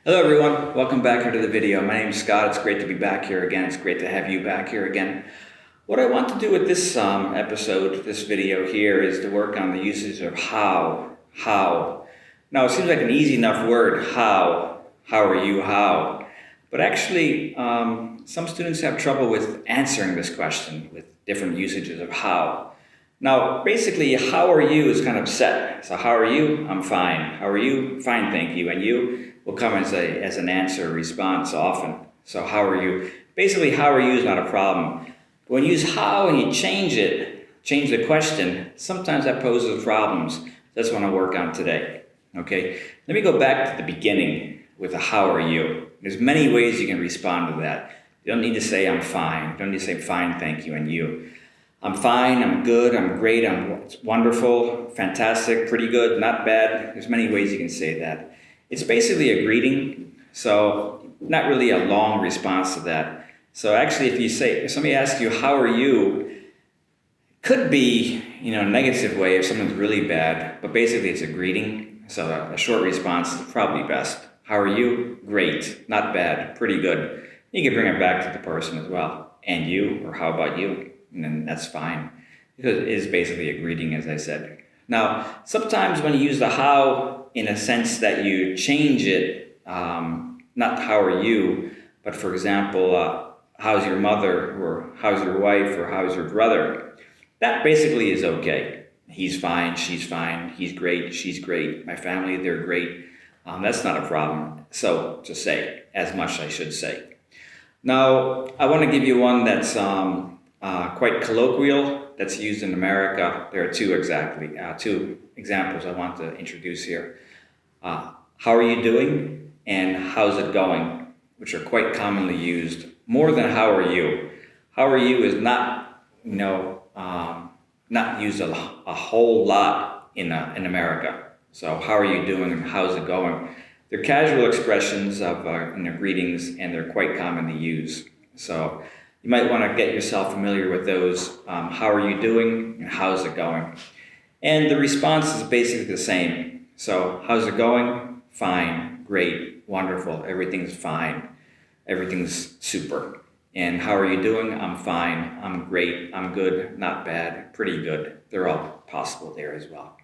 Hello everyone, welcome back here to the video. My name is Scott. It's great to be back here again. It's great to have you back here again. What I want to do with this this video here, is to work on the usage of how. Now it seems like an easy enough word, how are you, how. But actually, some students have trouble with answering this question with different usages of how. Now, basically, how are you is kind of set. So how are you? I'm fine. How are you? Fine, thank you. And you will come as an answer, response often. So how are you? Basically, how are you is not a problem. But when you use how and you change the question, sometimes that poses problems. That's what I want to work on today. Okay, let me go back to the beginning with a how are you. There's many ways you can respond to that. You don't need to say I'm fine. You don't need to say fine, thank you, and you. I'm fine, I'm good, I'm great, I'm wonderful, fantastic, pretty good, not bad. There's many ways you can say that. It's basically a greeting, so not really a long response to that. So actually, if somebody asks you, how are you, could be, a negative way if something's really bad, but basically it's a greeting. So a short response is probably best. How are you? Great, not bad, pretty good. You can bring it back to the person as well. And you, or how about you? And then that's fine, because it is basically a greeting, as I said. Now, sometimes when you use the how in a sense that you change it, not how are you, but for example, how's your mother, or how's your wife, or how's your brother, that basically is okay. He's fine, she's fine, he's great, she's great, my family, they're great. That's not a problem. So to say, as much I should say. Now, I want to give you one that's quite colloquial, that's used in America. There are two examples I want to introduce here. How are you doing and how's it going, which are quite commonly used, more than how are you. How are you is not used a whole lot in America. So how are you doing and how's it going? They're casual expressions in their greetings, and they're quite commonly used. So you might want to get yourself familiar with those. How are you doing and how's it going? And the response is basically the same. So how's it going? Fine, great, wonderful, everything's fine, everything's super. And how are you doing? I'm fine, I'm great, I'm good, not bad, pretty good. They're all possible there as well.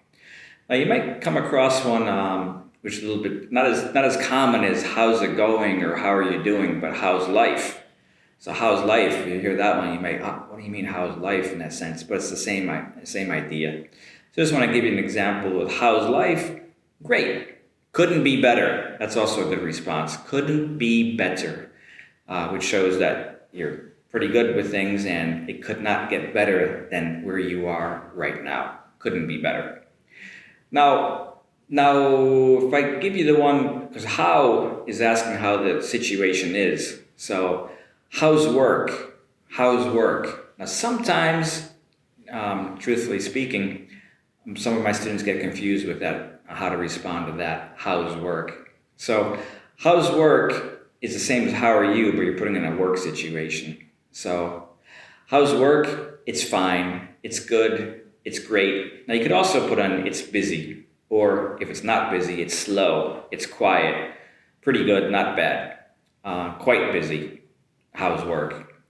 Now you might come across one which is a little bit not as common as how's it going or how are you doing, but how's life? So how's life? If you hear that one, you might, what do you mean how's life in that sense? But it's the same idea. So I just want to give you an example of how's life? Great. Couldn't be better. That's also a good response. Couldn't be better, which shows that you're pretty good with things and it could not get better than where you are right now. Couldn't be better. Now, if I give you the one, because how is asking how the situation is. So how's work? How's work? Now sometimes, truthfully speaking, some of my students get confused with that, how to respond to that, how's work? So how's work is the same as how are you, but you're putting in a work situation. So how's work? It's fine, it's good, it's great. Now you could also put on it's busy, or if it's not busy, it's slow, it's quiet, pretty good, not bad, quite busy. How's work?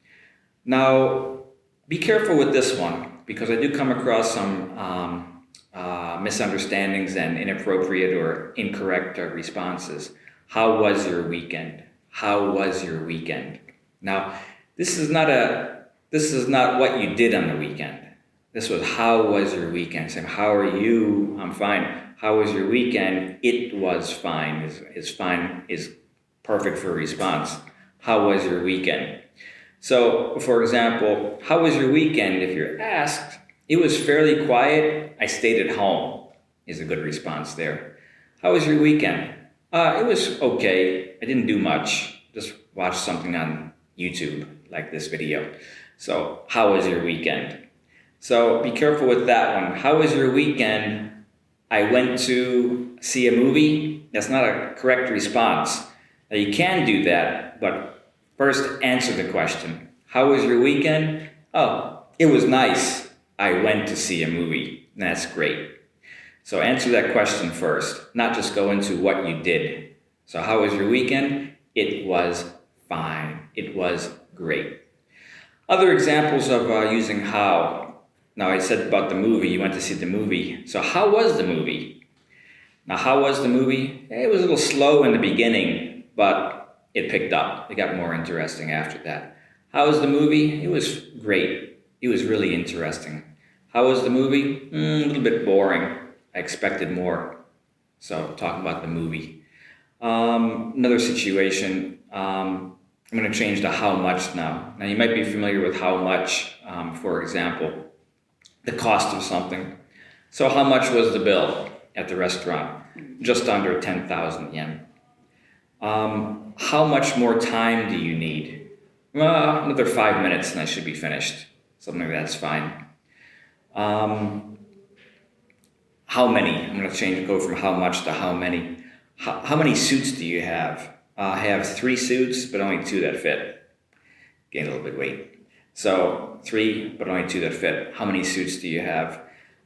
Now, be careful with this one, because I do come across some misunderstandings and inappropriate or incorrect responses. How was your weekend? How was your weekend? Now, this is not what you did on the weekend. This was how was your weekend? Saying how are you? I'm fine. How was your weekend? It was fine. Is fine is perfect for a response. How was your weekend? So, for example, how was your weekend? If you're asked, it was fairly quiet. I stayed at home is a good response there. How was your weekend? It was okay. I didn't do much. Just watched something on YouTube, like this video. So, how was your weekend? So, be careful with that one. How was your weekend? I went to see a movie. That's not a correct response. Now, you can do that, but first answer the question. How was your weekend? Oh, it was nice. I went to see a movie. That's great. So answer that question first, not just go into what you did. So how was your weekend? It was fine. It was great. Other examples of using how. Now I said about the movie, you went to see the movie. So how was the movie? Now how was the movie? It was a little slow in the beginning, but it picked up. It got more interesting after that. How was the movie? It was great. It was really interesting. How was the movie? A little bit boring. I expected more. So talking about the movie. Another situation, I'm going to change to how much now. Now you might be familiar with how much, for example, the cost of something. So how much was the bill at the restaurant? Just under 10,000 yen. How much more time do you need? Another 5 minutes and I should be finished. Something like that's fine. How many? I'm going to go from how much to how many. How many suits do you have? I have 3 suits, but only 2 that fit. Gained a little bit of weight. So 3, but only 2 that fit. How many suits do you have?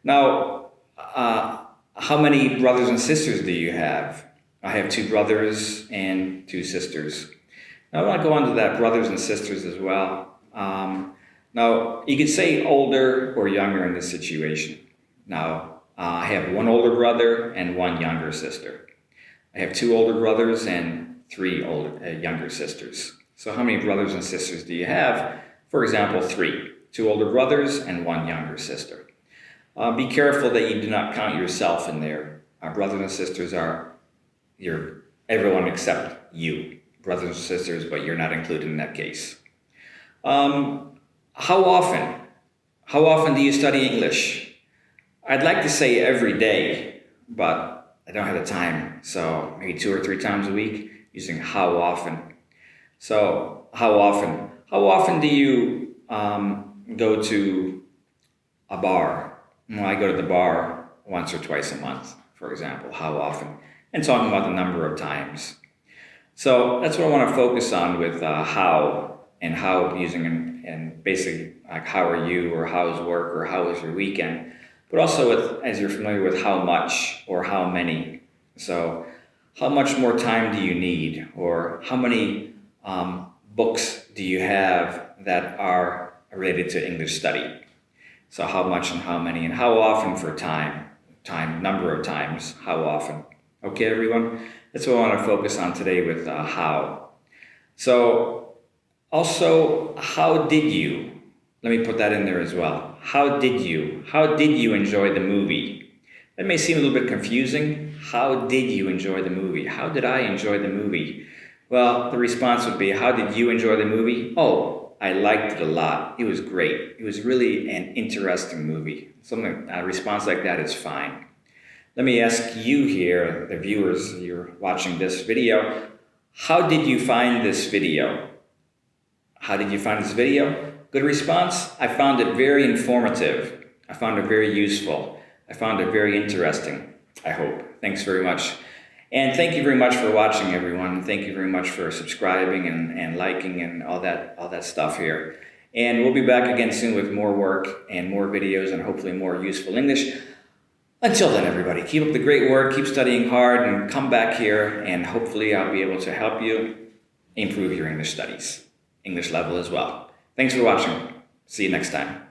Now, how many brothers and sisters do you have? I have 2 brothers and 2 sisters. Now I want to go on to that, brothers and sisters as well. Now, you could say older or younger in this situation. Now, I have 1 older brother and 1 younger sister. I have 2 older brothers and 3 younger sisters. So how many brothers and sisters do you have? For example, 3. 2 older brothers and 1 younger sister. Be careful that you do not count yourself in there. Our brothers and sisters are everyone except you. Brothers and sisters, but you're not included in that case. How often? How often do you study English? I'd like to say every day, but I don't have the time. So maybe 2 or 3 times a week using how often. So how often? How often do you go to a bar? Well, I go to the bar once or twice a month, for example. How often? And talking about the number of times. So that's what I want to focus on with how and how using and basically like how are you or how's work or how was your weekend. But also with, as you're familiar with how much or how many. So how much more time do you need, or how many books do you have that are related to English study? So how much and how many and how often for time, number of times, how often. Okay, everyone? That's what I want to focus on today with how. So also, how did you? Let me put that in there as well. How did you enjoy the movie? That may seem a little bit confusing. How did you enjoy the movie? How did I enjoy the movie? Well, the response would be, how did you enjoy the movie? Oh, I liked it a lot. It was great. It was really an interesting movie. A response like that is fine. Let me ask you here, the viewers, you're watching this video, how did you find this video? How did you find this video? Good response? I found it very informative. I found it very useful. I found it very interesting, I hope. Thanks very much. And thank you very much for watching, everyone. Thank you very much for subscribing and liking and all that stuff here. And we'll be back again soon with more work and more videos and hopefully more useful English. Until then, everybody, keep up the great work, keep studying hard, and come back here, and hopefully I'll be able to help you improve your English studies, English level as well. Thanks for watching. See you next time.